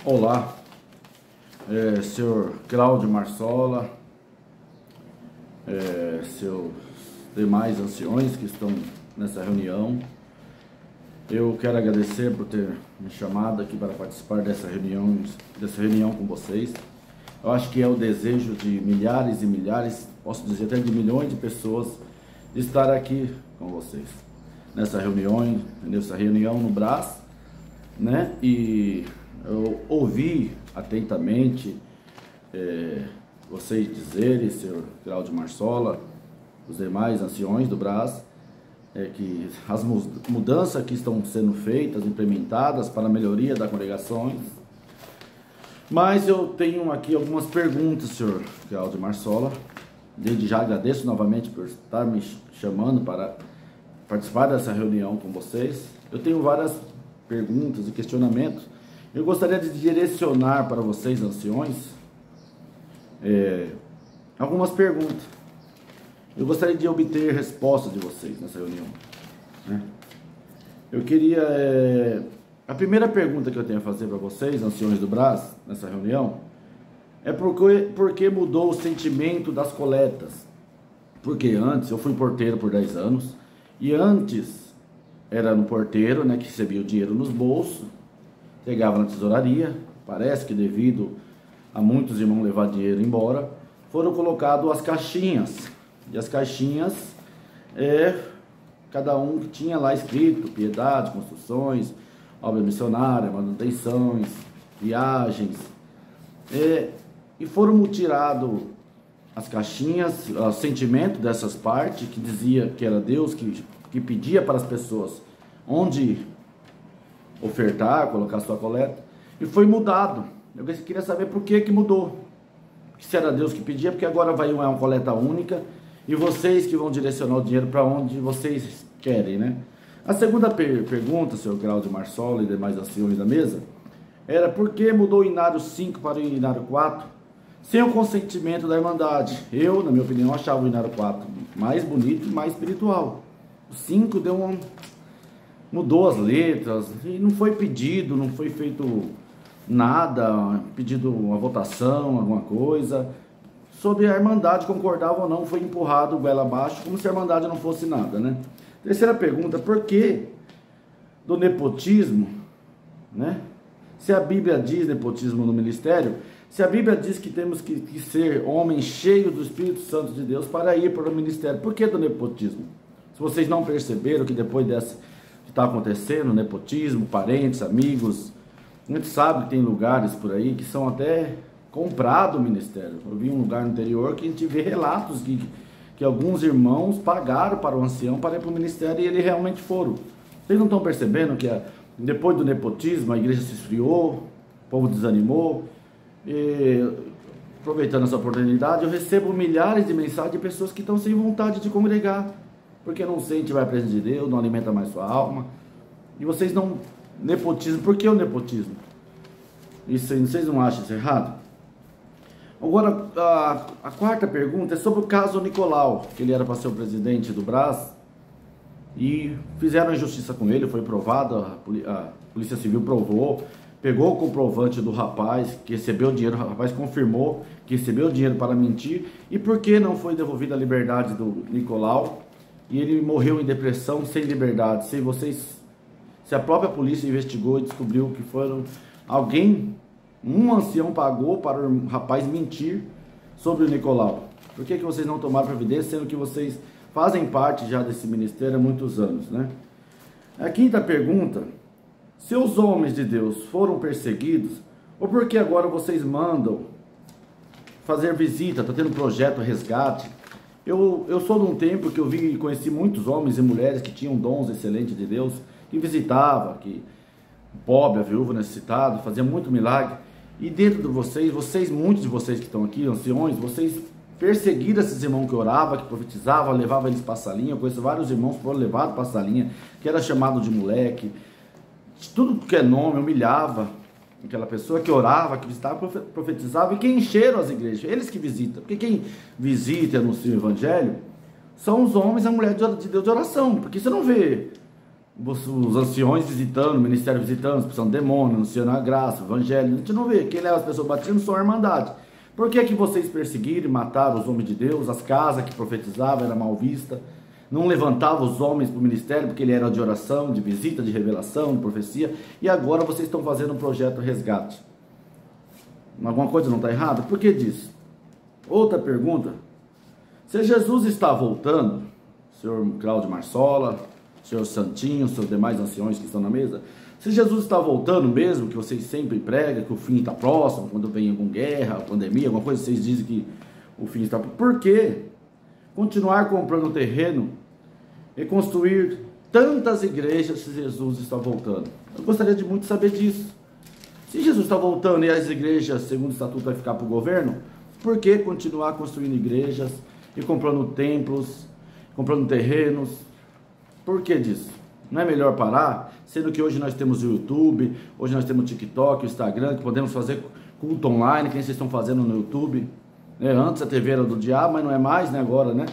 Olá, senhor Cláudio Marsola, seus demais anciões que estão nessa reunião. Eu quero agradecer por ter me chamado aqui para participar dessa reunião com vocês. Eu acho que é o desejo de milhares e milhares, posso dizer até de milhões de pessoas, de estar aqui com vocês nessa reunião no Brás, né? E eu ouvi atentamente vocês dizerem, senhor Cláudio Marsola, os demais anciões do Brás, que as mudanças que estão sendo feitas, implementadas para a melhoria das congregações. Mas eu tenho aqui algumas perguntas, senhor Cláudio Marsola. Desde já agradeço novamente por estar me chamando para participar dessa reunião com vocês. Eu tenho várias perguntas e questionamentos. Eu gostaria de direcionar para vocês, anciões, algumas perguntas. Eu gostaria de obter respostas de vocês nessa reunião, né? Eu queria... a primeira pergunta que eu tenho a fazer para vocês, anciões do Brás, nessa reunião, é por que mudou o sentimento das coletas? Porque antes, eu fui porteiro por 10 anos, e antes era no porteiro, né, que recebia o dinheiro nos bolsos, pegava na tesouraria. Parece que devido a muitos irmãos levar dinheiro embora, foram colocadas as caixinhas. E as caixinhas, cada um que tinha lá escrito piedade, construções, obra missionária, manutenções, viagens. E foram tiradas as caixinhas, o sentimento dessas partes, que dizia que era Deus que pedia para as pessoas onde ofertar, colocar sua coleta, e foi mudado. Eu queria saber por que mudou. Se era Deus que pedia, porque agora vai uma coleta única, e vocês que vão direcionar o dinheiro para onde vocês querem, né? A segunda pergunta, senhor Cláudio Marsola e demais anciões da mesa, era por que mudou o Inário 5 para o Inário 4, sem o consentimento da Irmandade? Eu, na minha opinião, achava o Inário 4 mais bonito e mais espiritual. O 5 mudou as letras, e não foi pedido, não foi feito nada, pedido uma votação, alguma coisa, sobre a Irmandade concordava ou não, foi empurrado goela abaixo, como se a Irmandade não fosse nada, né? Terceira pergunta, por que do nepotismo, né? Se a Bíblia diz nepotismo no ministério, se a Bíblia diz que temos que ser homens cheios do Espírito Santo de Deus para ir para o ministério, por que do nepotismo? Se vocês não perceberam que depois dessa que está acontecendo, nepotismo, parentes, amigos, a gente sabe que tem lugares por aí que são até comprados o ministério. Eu vi um lugar no interior que a gente vê relatos que alguns irmãos pagaram para o ancião para ir para o ministério e eles realmente foram. Vocês não estão percebendo que depois do nepotismo a igreja se esfriou, o povo desanimou? E, aproveitando essa oportunidade, eu recebo milhares de mensagens de pessoas que estão sem vontade de congregar, porque não sente a presença de Deus, não alimenta mais sua alma. E vocês não... Nepotismo, por que o nepotismo? Isso, vocês não acham isso errado? Agora, a quarta pergunta é sobre o caso Nicolau, que ele era para ser o presidente do Brás, e fizeram injustiça com ele, foi provado, a Polícia Civil provou, pegou o comprovante do rapaz que recebeu o dinheiro, o rapaz confirmou que recebeu o dinheiro para mentir. E por que não foi devolvida a liberdade do Nicolau? E ele morreu em depressão, sem liberdade, se a própria polícia investigou e descobriu que um ancião pagou para o rapaz mentir sobre o Nicolau. Por que vocês não tomaram providência, sendo que vocês fazem parte já desse ministério há muitos anos, né? A quinta pergunta, se os homens de Deus foram perseguidos, ou por que agora vocês mandam fazer visita, está tendo projeto resgate? Eu sou de um tempo que eu vi e conheci muitos homens e mulheres que tinham dons excelentes de Deus, que visitava, que o pobre, a viúva, necessitado, fazia muito milagre. E dentro de vocês, muitos de vocês que estão aqui, anciões, vocês perseguiram esses irmãos que oravam, que profetizavam, levavam eles para a salinha. Eu conheço vários irmãos que foram levados para a salinha, que era chamado de moleque, tudo que é nome, humilhava aquela pessoa que orava, que visitava, profetizava, e que encheram as igrejas, eles que visitam. Porque quem visita e anuncia o evangelho são os homens e a mulher de Deus de oração, porque você não vê os anciões visitando, o ministério visitando, expulsando demônio, anunciando a graça, o evangelho. A gente não vê. Quem leva as pessoas batizando só a irmandade. Por que que vocês perseguiram e mataram os homens de Deus? As casas que profetizavam eram mal vistas. Não levantavam os homens para o ministério porque ele era de oração, de visita, de revelação, de profecia. E agora vocês estão fazendo um projeto resgate. Alguma coisa não está errada? Por que disso? Outra pergunta. Se Jesus está voltando, senhor Cláudio Marsola, senhor Santinho, seus demais anciões que estão na mesa, se Jesus está voltando mesmo, que vocês sempre pregam, que o fim está próximo, quando vem alguma guerra, pandemia, alguma coisa, vocês dizem que o fim está próximo. Por que continuar comprando terreno e construir tantas igrejas se Jesus está voltando? Eu gostaria de muito saber disso. Se Jesus está voltando e as igrejas, segundo o estatuto, vai ficar para o governo, por que continuar construindo igrejas e comprando templos, comprando terrenos? Por que disso? Não é melhor parar? Sendo que hoje nós temos o YouTube, hoje nós temos o TikTok, o Instagram, que podemos fazer culto online, que nem vocês estão fazendo no YouTube. Antes a TV era do diabo, mas não é mais, né? Agora, né?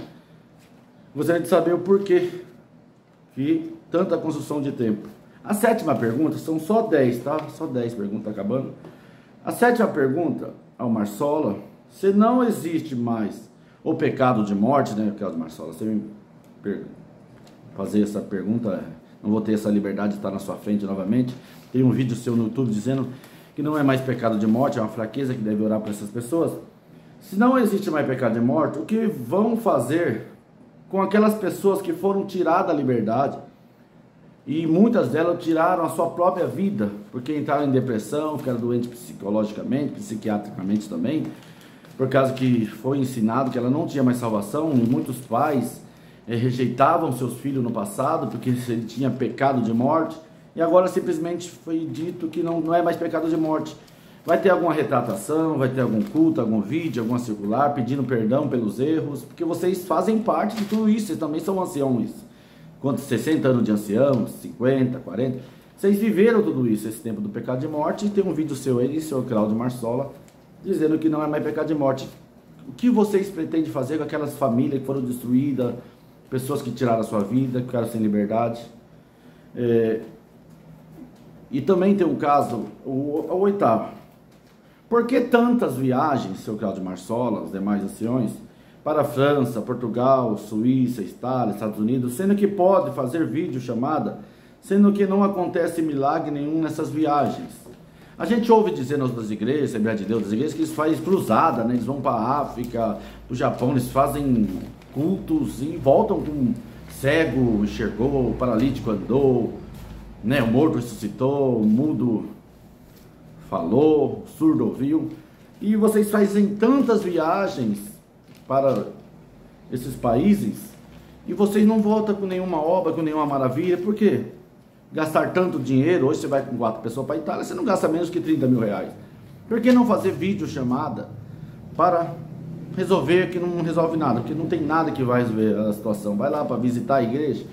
Gostaria de saber o porquê que tanta construção de templo. A sétima pergunta, são só 10, tá? Só 10 perguntas, acabando. A sétima pergunta ao Marsola: se não existe mais o pecado de morte, né, Cláudio Marsola, você me fazer essa pergunta, não vou ter essa liberdade de estar na sua frente novamente. Tem um vídeo seu no YouTube dizendo que não é mais pecado de morte, é uma fraqueza que deve orar para essas pessoas. Se não existe mais pecado de morte, o que vão fazer com aquelas pessoas que foram tiradas da liberdade? E muitas delas tiraram a sua própria vida, porque entraram em depressão, ficaram doentes psicologicamente, psiquiatricamente também, por causa que foi ensinado que ela não tinha mais salvação. E muitos pais rejeitavam seus filhos no passado, porque ele tinha pecado de morte, e agora simplesmente foi dito que não é mais pecado de morte. Vai ter alguma retratação, vai ter algum culto, algum vídeo, alguma circular, pedindo perdão pelos erros, porque vocês fazem parte de tudo isso, vocês também são anciões. Quantos 60 anos de ancião, 50, 40, vocês viveram tudo isso, esse tempo do pecado de morte, e tem um vídeo seu aí, senhor Cláudio Marsola, dizendo que não é mais pecado de morte. O que vocês pretendem fazer com aquelas famílias que foram destruídas, pessoas que tiraram a sua vida, que ficaram sem liberdade? E também tem um caso, o oitavo. Por que tantas viagens, seu Cláudio Marsola, os demais anciões, para a França, Portugal, Suíça, Itália, Estados Unidos, sendo que pode fazer videochamada, sendo que não acontece milagre nenhum nessas viagens? A gente ouve dizer nas outras igrejas, Assembleia de Deus, das igrejas, que eles fazem cruzada, né? Eles vão para a África, para o Japão, eles fazem cultos e voltam com cego, enxergou, paralítico andou, né? O morto ressuscitou, o mudo falou, o surdo ouviu. E vocês fazem tantas viagens para esses países e vocês não voltam com nenhuma obra, com nenhuma maravilha. Por quê? Gastar tanto dinheiro. Hoje você vai com 4 pessoas para a Itália, você não gasta menos que 30 mil reais. Por que não fazer videochamada para resolver, que não resolve nada? Porque não tem nada que vai resolver a situação. Vai lá para visitar a igreja,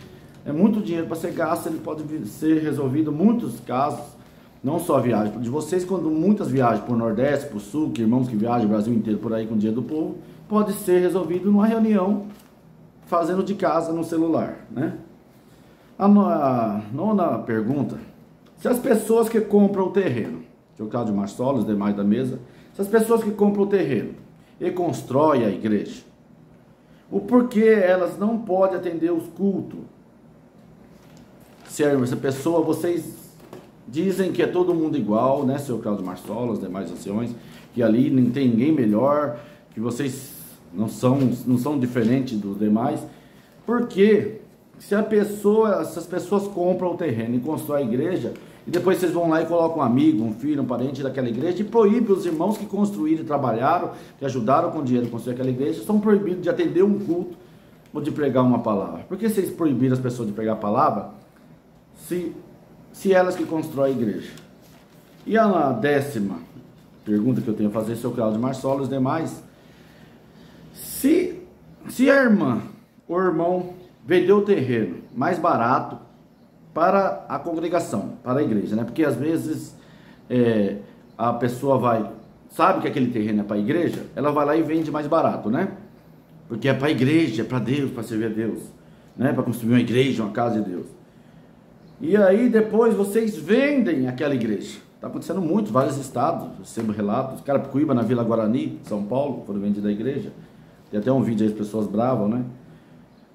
é muito dinheiro para ser gasto, ele pode ser resolvido muitos casos. Não só a viagem de vocês, quando muitas viagens para o Nordeste, para o Sul, que irmãos que viajam o Brasil inteiro por aí com o dinheiro do povo, pode ser resolvido numa reunião, fazendo de casa no celular, né? A nona pergunta: se as pessoas que compram o terreno, que é o Cláudio Marsola, os demais da mesa, se as pessoas que compram o terreno e constroem a igreja, o porquê elas não podem atender os cultos? Se essa pessoa, vocês dizem que é todo mundo igual, né, seu Cláudio Marsola, os demais anciões, que ali não tem ninguém melhor, que vocês não são diferentes dos demais. Porque se as pessoas compram o terreno e constroem a igreja, e depois vocês vão lá e colocam um amigo, um filho, um parente daquela igreja, e proíbe os irmãos que construíram e trabalharam, que ajudaram com dinheiro a construir aquela igreja, são proibidos de atender um culto ou de pregar uma palavra. Por que vocês proibiram as pessoas de pregar a palavra se elas que constroem a igreja? E a décima pergunta que eu tenho a fazer, seu Cláudio Marsola, os demais: se a irmã ou irmão vendeu o terreno mais barato para a congregação, para a igreja, né? Porque às vezes a pessoa sabe que aquele terreno é para a igreja, ela vai lá e vende mais barato, né? Porque é para a igreja, é para Deus, para servir a Deus, né? Para construir uma igreja, uma casa de Deus. E aí depois vocês vendem aquela igreja. Está acontecendo muito, vários estados, recebo relatos. Carapicuíba, na Vila Guarani, São Paulo, foram vendida a igreja. Tem até um vídeo aí, as pessoas bravas, né?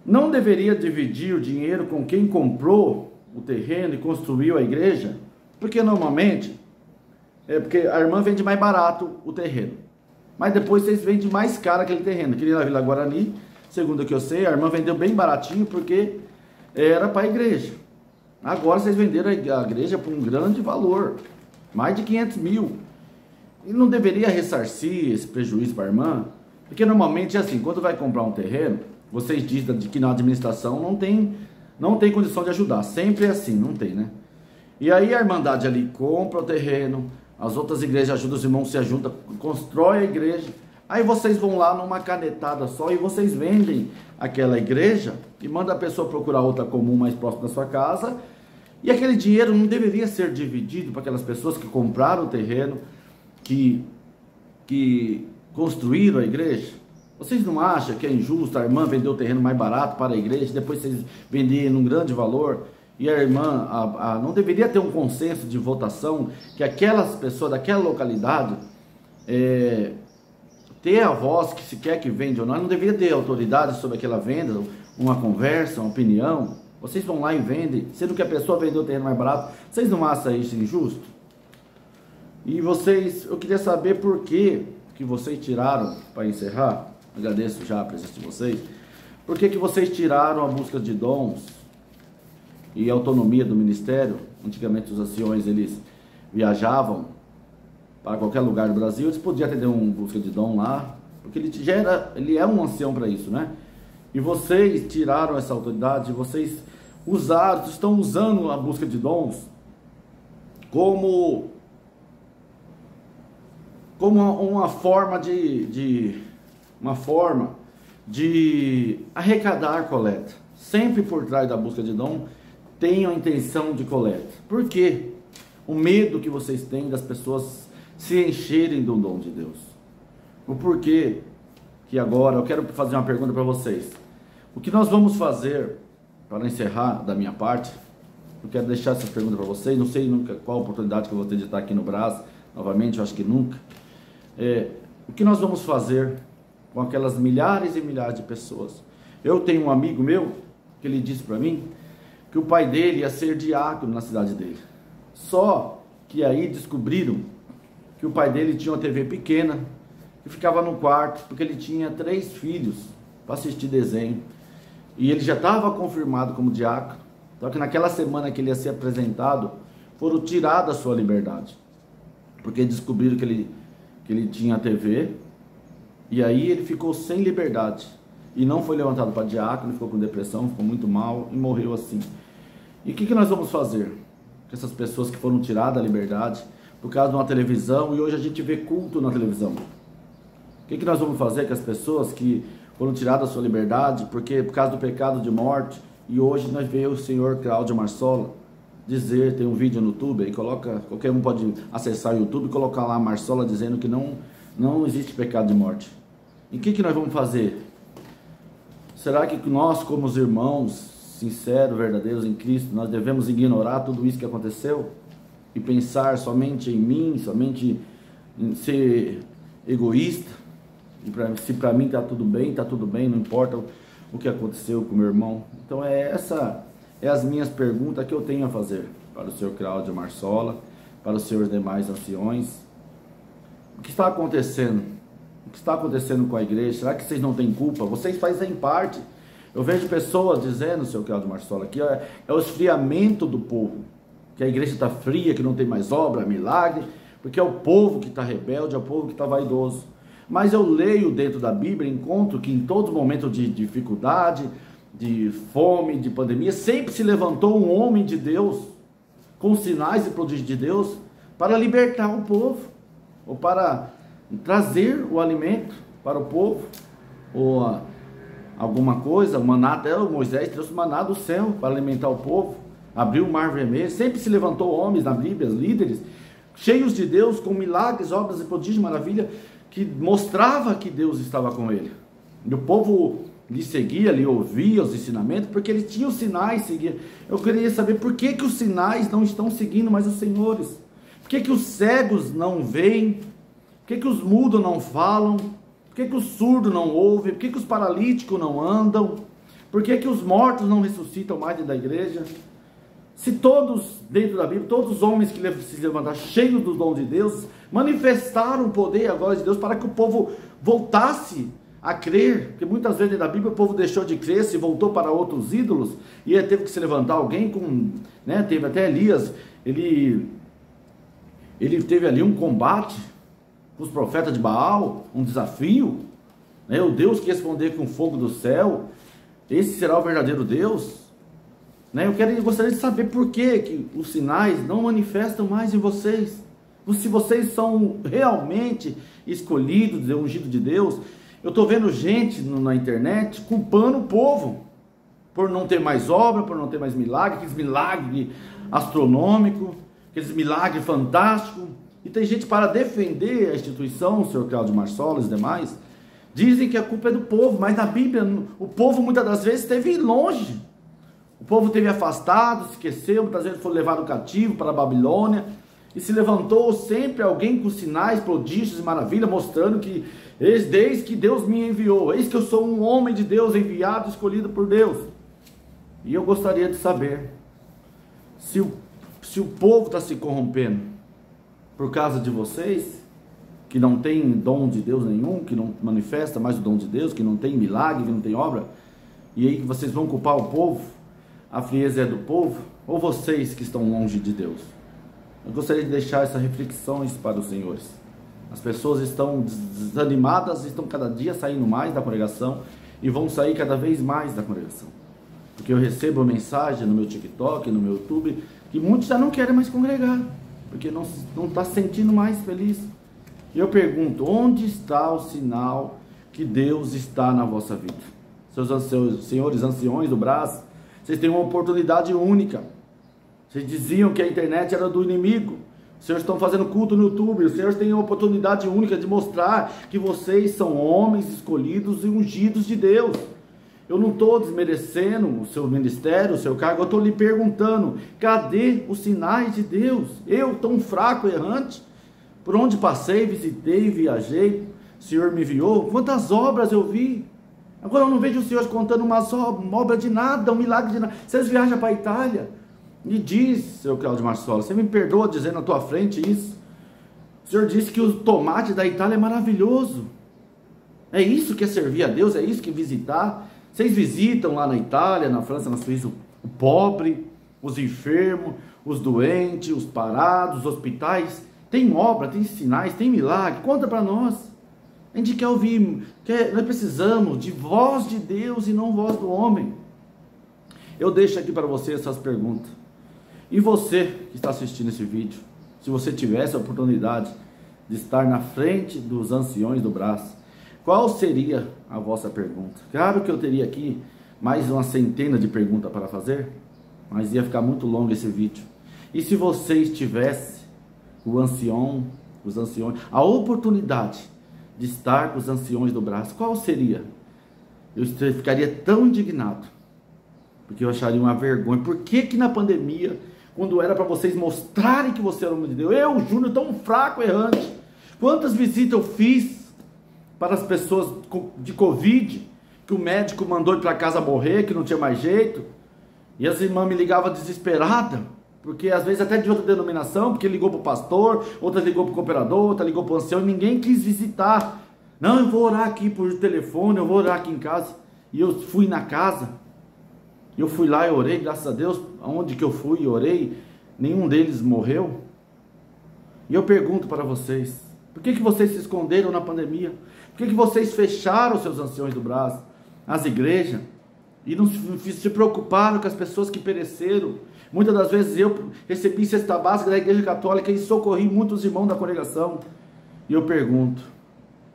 Não deveria dividir o dinheiro com quem comprou o terreno e construiu a igreja? Porque normalmente, porque a irmã vende mais barato o terreno. Mas depois vocês vendem mais caro aquele terreno. Que nem na Vila Guarani, segundo o que eu sei, a irmã vendeu bem baratinho porque era para a igreja. Agora vocês venderam a igreja por um grande valor, mais de 500 mil. E não deveria ressarcir esse prejuízo para a irmã? Porque normalmente é assim, quando vai comprar um terreno, vocês dizem que na administração não tem condição de ajudar. Sempre é assim, não tem, né? E aí a Irmandade ali compra o terreno, as outras igrejas ajudam, os irmãos se ajudam, constrói a igreja. Aí vocês vão lá numa canetada só e vocês vendem aquela igreja e manda a pessoa procurar outra comum mais próxima da sua casa. E aquele dinheiro não deveria ser dividido para aquelas pessoas que compraram o terreno, que construíram a igreja? Vocês não acham que é injusto a irmã vender o terreno mais barato para a igreja, depois vocês venderem num grande valor? E a irmã não deveria ter um consenso de votação que aquelas pessoas daquela localidade ter a voz que se quer que vende ou não deveria ter autoridade sobre aquela venda, uma conversa, uma opinião? Vocês vão lá e vendem, sendo que a pessoa vendeu o terreno mais barato. Vocês não acham isso injusto? E eu queria saber por que vocês tiraram, para encerrar, agradeço já a presença de vocês, por que vocês tiraram a busca de dons e a autonomia do ministério? Antigamente os anciões, eles viajavam para qualquer lugar do Brasil, eles podiam atender um busca de dom lá, porque ele é um ancião para isso, né? E vocês tiraram essa autoridade, vocês estão usando a busca de dons como uma forma de arrecadar coleta. Sempre por trás da busca de dom tem a intenção de coleta. Por quê? O medo que vocês têm das pessoas se encherem do dom de Deus. O porquê que agora eu quero fazer uma pergunta para vocês. O que nós vamos fazer para encerrar da minha parte? Eu quero deixar essa pergunta para vocês. Não sei nunca qual a oportunidade que eu vou ter de estar aqui no Brás novamente, eu acho que nunca. O que nós vamos fazer com aquelas milhares e milhares de pessoas? Eu tenho um amigo meu que ele disse para mim que o pai dele ia ser diácono na cidade dele. Só que aí descobriram que o pai dele tinha uma TV pequena e ficava no quarto porque ele tinha 3 filhos para assistir desenho. E ele já estava confirmado como diácono. Só que naquela semana que ele ia ser apresentado, foram tirados a sua liberdade. Porque descobriram que ele tinha TV. E aí ele ficou sem liberdade. E não foi levantado para diácono, ficou com depressão, ficou muito mal e morreu assim. E o que nós vamos fazer com essas pessoas que foram tiradas da liberdade por causa de uma televisão e hoje a gente vê culto na televisão? O que nós vamos fazer com as pessoas que foram tiradas da sua liberdade por causa do pecado de morte? E hoje nós vemos o senhor Cláudio Marsola dizer, tem um vídeo no YouTube, aí qualquer um pode acessar o YouTube e colocar lá Marsola dizendo que não existe pecado de morte. E o que nós vamos fazer? Será que nós, como os irmãos sinceros, verdadeiros em Cristo, nós devemos ignorar tudo isso que aconteceu? E pensar somente em mim, somente em ser egoísta? Se para mim está tudo bem, não importa o que aconteceu com meu irmão. Então as minhas perguntas que eu tenho a fazer para o senhor Cláudio Marsola, para os senhores demais anciões. O que está acontecendo? O que está acontecendo com a igreja? Será que vocês não têm culpa? Vocês fazem parte. Eu vejo pessoas dizendo, senhor Cláudio Marsola, que é o esfriamento do povo, que a igreja está fria, que não tem mais obra, milagre, porque é o povo que está rebelde, é o povo que está vaidoso. Mas eu leio dentro da Bíblia, encontro que em todo momento de dificuldade, de fome, de pandemia, sempre se levantou um homem de Deus, com sinais e prodígios de Deus, para libertar o povo, ou para trazer o alimento para o povo, ou alguma coisa, o maná, até o Moisés trouxe o maná do céu para alimentar o povo, abriu o mar vermelho. Sempre se levantou homens na Bíblia, líderes, cheios de Deus, com milagres, obras e prodígios, maravilha, que mostrava que Deus estava com ele. E o povo lhe seguia, lhe ouvia os ensinamentos, porque ele tinha os sinais, seguia. Eu queria saber por que os sinais não estão seguindo mais os senhores. Por que os cegos não veem? Por que os mudos não falam? Por que os surdos não ouvem? Por que os paralíticos não andam? Por que os mortos não ressuscitam mais dentro da igreja? Se todos, dentro da Bíblia, todos os homens que se levantaram cheios do dom de Deus, manifestaram o poder e a glória de Deus para que o povo voltasse a crer, porque muitas vezes na Bíblia o povo deixou de crer, se voltou para outros ídolos, e aí teve que se levantar alguém com, né, teve até Elias, ele teve ali um combate com os profetas de Baal, um desafio, né, o Deus que responder com fogo do céu, esse será o verdadeiro Deus, né? Eu gostaria de saber por que os sinais não manifestam mais em vocês, se vocês são realmente escolhidos, ungidos de Deus. Eu estou vendo gente na internet culpando o povo por não ter mais obra, por não ter mais milagre, aqueles milagres astronômicos, aqueles milagres fantásticos. E tem gente para defender a instituição, o senhor Cláudio Marsola e os demais, dizem que a culpa é do povo, mas na Bíblia o povo muitas das vezes esteve longe. O povo esteve afastado, se esqueceu, muitas vezes foi levado cativo para a Babilônia, e se levantou sempre alguém com sinais, prodígios e maravilhas, mostrando que desde que Deus me enviou, eis que eu sou um homem de Deus, enviado, escolhido por Deus. E eu gostaria de saber se o povo está se corrompendo por causa de vocês, que não tem dom de Deus nenhum, que não manifesta mais o dom de Deus, que não tem milagre, que não tem obra, e aí vocês vão culpar o povo, a frieza é do povo, ou vocês que estão longe de Deus? Eu gostaria de deixar essa reflexão para os senhores. As pessoas estão desanimadas, estão cada dia saindo mais da congregação e vão sair cada vez mais da congregação. Porque eu recebo mensagem no meu TikTok, no meu YouTube, que muitos já não querem mais congregar, porque não está se sentindo mais feliz. E eu pergunto, onde está o sinal que Deus está na vossa vida? Seus senhores anciões do braço, vocês têm uma oportunidade única. Vocês diziam que a internet era do inimigo. Os senhores estão fazendo culto no YouTube. Os senhores têm uma oportunidade única de mostrar que vocês são homens escolhidos e ungidos de Deus. Eu não estou desmerecendo o seu ministério, o seu cargo. Eu estou lhe perguntando, cadê os sinais de Deus? Eu, tão fraco, errante, por onde passei, visitei, viajei, o Senhor me enviou. Quantas obras eu vi. Agora eu não vejo os senhores contando uma obra de nada, um milagre de nada. Vocês viajam para a Itália. Me diz, seu Cláudio Marsola, você me perdoa dizendo na tua frente isso? O senhor disse que o tomate da Itália é maravilhoso. É isso que é servir a Deus? É isso que é visitar? Vocês visitam lá na Itália, na França, na Suíça, o pobre, os enfermos, os doentes, os parados, os hospitais. Tem obra, tem sinais, tem milagre. Conta para nós. A gente quer ouvir, nós precisamos de voz de Deus e não voz do homem. Eu deixo aqui para você essas perguntas. E você que está assistindo esse vídeo, se você tivesse a oportunidade de estar na frente dos anciões do braço, qual seria a vossa pergunta? Claro que eu teria aqui mais uma centena de perguntas para fazer, mas ia ficar muito longo esse vídeo. E se você tivesse os anciões, a oportunidade de estar com os anciões do braço, qual seria? Eu ficaria tão indignado, porque eu acharia uma vergonha. Por que na pandemia, quando era para vocês mostrarem que você era homem de Deus, eu, Júnior, tão fraco, errante, quantas visitas eu fiz para as pessoas de Covid, que o médico mandou ir para casa morrer, que não tinha mais jeito, e as irmãs me ligavam desesperadas, porque às vezes até de outra denominação, porque ligou para o pastor, outra ligou para o cooperador, outra ligou para o ancião, e ninguém quis visitar. Não, eu vou orar aqui por telefone, eu vou orar aqui em casa. E eu fui na casa, eu fui lá e orei, graças a Deus, aonde que eu fui e orei, nenhum deles morreu. E eu pergunto para vocês, por que vocês se esconderam na pandemia? Por que vocês fecharam seus anciões do braço, as igrejas, e não se preocuparam com as pessoas que pereceram? Muitas das vezes eu recebi cesta básica da igreja católica e socorri muitos irmãos da congregação. E eu pergunto,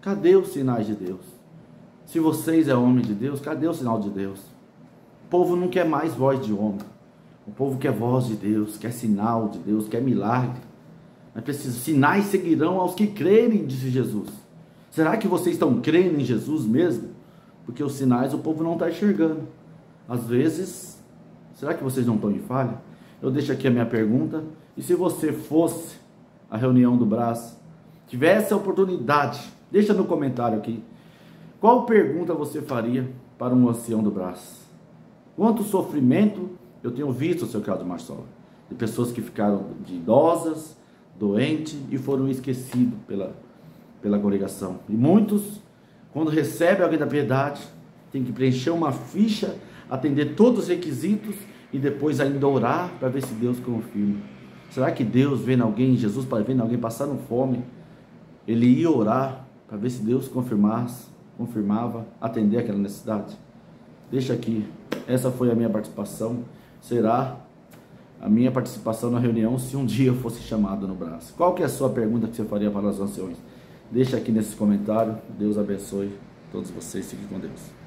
cadê os sinais de Deus? Se vocês é homem de Deus, cadê o sinal de Deus? O povo não quer mais voz de homem. O povo quer voz de Deus, quer sinal de Deus, quer milagre. Mas precisa, sinais seguirão aos que crerem, disse Jesus. Será que vocês estão crendo em Jesus mesmo? porque os sinais o povo não está enxergando. Às vezes, será que vocês não estão em falha? Eu deixo aqui a minha pergunta, e se você fosse à reunião do Brás, tivesse a oportunidade, deixa no comentário aqui, qual pergunta você faria para um ancião do Brás? Quanto sofrimento eu tenho visto, seu Carlos Marçola, de pessoas que ficaram de idosas, doentes e foram esquecidos pela congregação. E muitos, quando recebem alguém da piedade, tem que preencher uma ficha, atender todos os requisitos e depois ainda orar para ver se Deus confirma. Será que Deus vendo alguém, Jesus vendo alguém passando fome, ele ia orar para ver se Deus confirmava, atender aquela necessidade? Deixa aqui, essa foi a minha participação. Será a minha participação na reunião se um dia eu fosse chamado no Brás? Qual que é a sua pergunta que você faria para os anciões? Deixa aqui nesse comentário. Deus abençoe todos vocês. Fiquem com Deus.